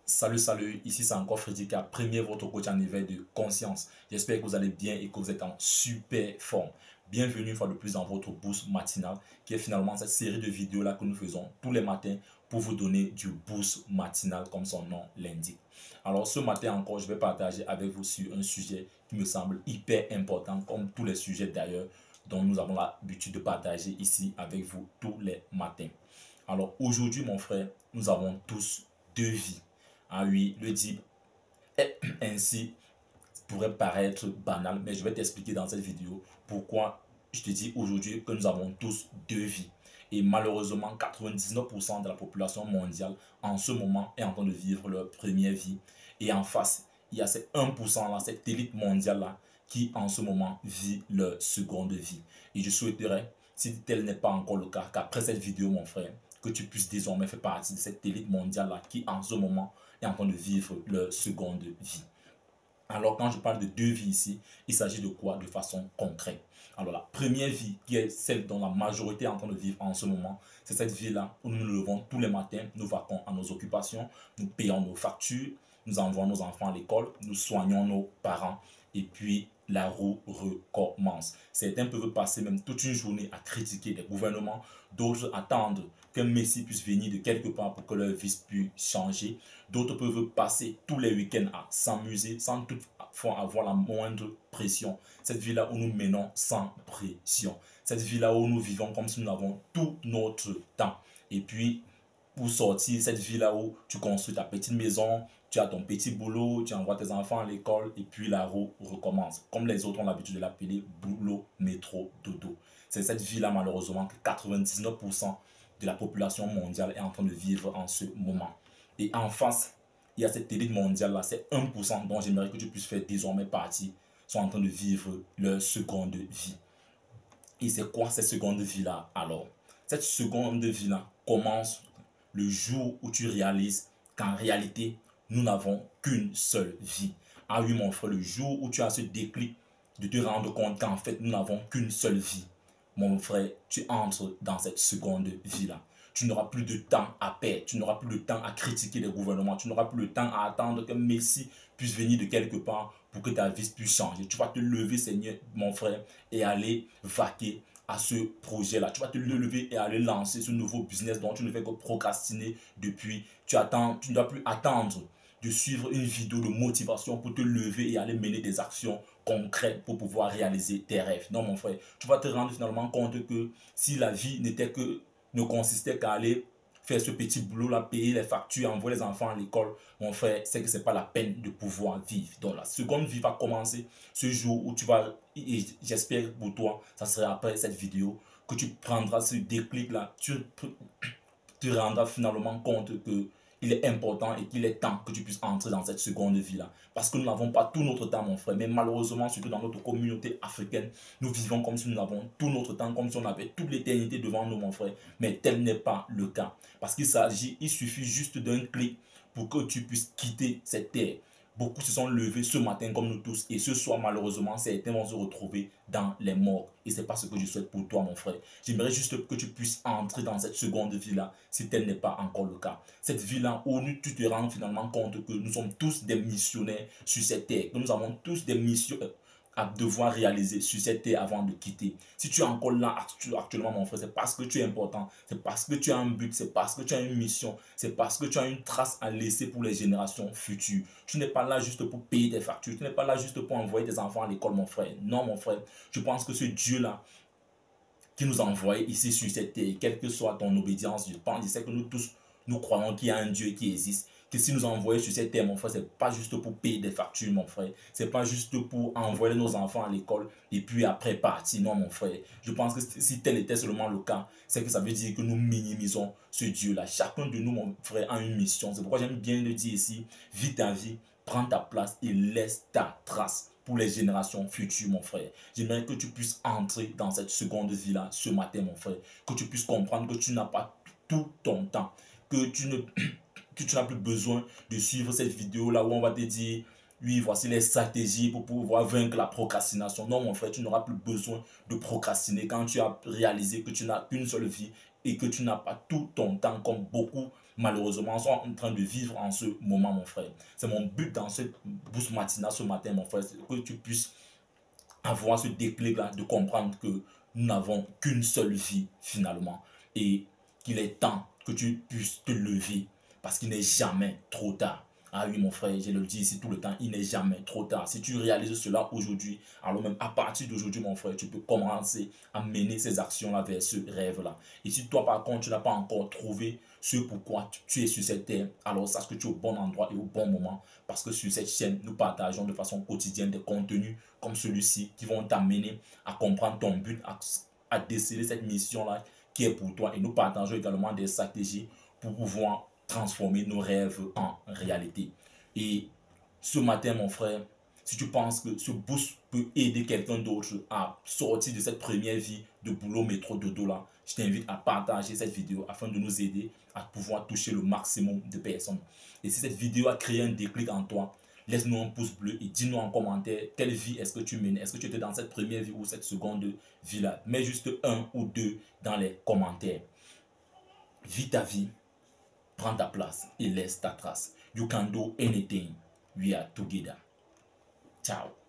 Salut, salut, ici c'est encore Frédéric, premier votre coach en éveil de conscience. J'espère que vous allez bien et que vous êtes en super forme. Bienvenue une fois de plus dans votre boost matinal, qui est finalement cette série de vidéos là que nous faisons tous les matins pour vous donner du boost matinal comme son nom l'indique. Alors ce matin encore, je vais partager avec vous sur un sujet qui me semble hyper important, comme tous les sujets d'ailleurs dont nous avons l'habitude de partager ici avec vous tous les matins. Alors aujourd'hui mon frère, nous avons tous deux vies. Ah oui, le dire ainsi pourrait paraître banal, mais je vais t'expliquer dans cette vidéo pourquoi je te dis aujourd'hui que nous avons tous deux vies. Et malheureusement, 99% de la population mondiale en ce moment est en train de vivre leur première vie. Et en face, il y a ces 1% là, cette élite mondiale là, qui en ce moment vit leur seconde vie. Et je souhaiterais, si tel n'est pas encore le cas, qu'après cette vidéo, mon frère, que tu puisses désormais faire partie de cette élite mondiale là, qui en ce moment est en train de vivre leur seconde vie. Alors quand je parle de deux vies ici, il s'agit de quoi? De façon concrète. Alors la première vie, qui est celle dont la majorité est en train de vivre en ce moment, c'est cette vie-là où nous nous levons tous les matins, nous vaquons à nos occupations, nous payons nos factures, nous envoyons nos enfants à l'école, nous soignons nos parents et puis la roue recommence. Certains peuvent passer même toute une journée à critiquer les gouvernements, d'autres attendent qu'un messie puisse venir de quelque part pour que leur vie puisse changer. D'autres peuvent passer tous les week-ends à s'amuser sans toutefois avoir la moindre pression. Cette vie-là où nous menons sans pression. Cette vie-là où nous vivons comme si nous avons tout notre temps. Et puis, pour sortir, cette vie-là où tu construis ta petite maison, tu as ton petit boulot, tu envoies tes enfants à l'école et puis la roue recommence. Comme les autres ont l'habitude de l'appeler boulot, métro, dodo. C'est cette vie-là malheureusement que 99% de la population mondiale est en train de vivre en ce moment. Et en face, il y a cette élite mondiale là, c'est 1% dont j'aimerais que tu puisses faire désormais partie, sont en train de vivre leur seconde vie. Et c'est quoi cette seconde vie là alors? Cette seconde vie là commence le jour où tu réalises qu'en réalité, nous n'avons qu'une seule vie. Ah oui mon frère, le jour où tu as ce déclic de te rendre compte qu'en fait, nous n'avons qu'une seule vie, mon frère, tu entres dans cette seconde vie-là. Tu n'auras plus de temps à perdre, tu n'auras plus de temps à critiquer les gouvernements, tu n'auras plus de temps à attendre qu'un Messie puisse venir de quelque part pour que ta vie puisse changer. Tu vas te lever, Seigneur, mon frère, et aller vaquer à ce projet-là. Tu vas te lever et aller lancer ce nouveau business dont tu ne fais que procrastiner depuis. Tu ne dois plus attendre de suivre une vidéo de motivation pour te lever et aller mener des actions concrètes pour pouvoir réaliser tes rêves. Non, mon frère, tu vas te rendre finalement compte que si la vie ne consistait qu'à aller faire ce petit boulot-là, payer les factures, envoyer les enfants à l'école, mon frère, c'est que ce n'est pas la peine de pouvoir vivre. Donc la seconde vie va commencer ce jour où tu vas, et j'espère pour toi, ça sera après cette vidéo, que tu prendras ce déclic-là, tu te rendras finalement compte que il est important et qu'il est temps que tu puisses entrer dans cette seconde vie-là. Parce que nous n'avons pas tout notre temps, mon frère. Mais malheureusement, surtout dans notre communauté africaine, nous vivons comme si nous avons tout notre temps, comme si on avait toute l'éternité devant nous, mon frère. Mais tel n'est pas le cas. Parce il suffit juste d'un clic pour que tu puisses quitter cette terre. Beaucoup se sont levés ce matin comme nous tous et ce soir malheureusement certains vont se retrouver dans les morts et c'est pas ce que je souhaite pour toi mon frère. J'aimerais juste que tu puisses entrer dans cette seconde vie là si tel n'est pas encore le cas. Cette vie là où tu te rends finalement compte que nous sommes tous des missionnaires sur cette terre, que nous avons tous des missions à devoir réaliser sur cette terre avant de quitter. Si tu es encore là actuellement, mon frère, c'est parce que tu es important, c'est parce que tu as un but, c'est parce que tu as une mission, c'est parce que tu as une trace à laisser pour les générations futures. Tu n'es pas là juste pour payer tes factures, tu n'es pas là juste pour envoyer tes enfants à l'école, mon frère. Non, mon frère, je pense que ce Dieu-là qui nous a envoyés ici sur cette terre, quelle que soit ton obédience, je sais que nous tous, nous croyons qu'il y a un Dieu qui existe, que si nous envoyons sur cette terre, mon frère, c'est pas juste pour payer des factures, mon frère, c'est pas juste pour envoyer nos enfants à l'école et puis après partir, non, mon frère. Je pense que si tel était seulement le cas, c'est que ça veut dire que nous minimisons ce Dieu-là. Chacun de nous, mon frère, a une mission. C'est pourquoi j'aime bien le dire ici, vis ta vie, prends ta place et laisse ta trace pour les générations futures, mon frère. J'aimerais que tu puisses entrer dans cette seconde vie-là ce matin, mon frère. Que tu puisses comprendre que tu n'as pas tout ton temps. Que tu n'as plus besoin de suivre cette vidéo-là où on va te dire, oui, voici les stratégies pour pouvoir vaincre la procrastination. Non, mon frère, tu n'auras plus besoin de procrastiner quand tu as réalisé que tu n'as qu'une seule vie et que tu n'as pas tout ton temps comme beaucoup malheureusement sont en train de vivre en ce moment, mon frère. C'est mon but dans ce boost matinal ce matin, mon frère, c'est que tu puisses avoir ce déclic-là de comprendre que nous n'avons qu'une seule vie finalement et qu'il est temps que tu puisses te lever parce qu'il n'est jamais trop tard. Ah oui, mon frère, je le dis ici tout le temps, il n'est jamais trop tard. Si tu réalises cela aujourd'hui, alors même à partir d'aujourd'hui, mon frère, tu peux commencer à mener ces actions-là vers ce rêve-là. Et si toi, par contre, tu n'as pas encore trouvé ce pourquoi tu es sur cette terre, alors sache que tu es au bon endroit et au bon moment. Parce que sur cette chaîne, nous partageons de façon quotidienne des contenus comme celui-ci qui vont t'amener à comprendre ton but, à déceler cette mission-là qui est pour toi. Et nous partageons également des stratégies pour pouvoir transformer nos rêves en réalité. Et ce matin, mon frère, si tu penses que ce boost peut aider quelqu'un d'autre à sortir de cette première vie de boulot, métro, dodo là, je t'invite à partager cette vidéo afin de nous aider à pouvoir toucher le maximum de personnes. Et si cette vidéo a créé un déclic en toi, laisse-nous un pouce bleu et dis-nous en commentaire quelle vie est-ce que tu mènes. Est-ce que tu étais dans cette première vie ou cette seconde vie là. Mets juste un ou deux dans les commentaires. Vis ta vie. Prends ta place et laisse ta trace. You can do anything. We are together. Ciao.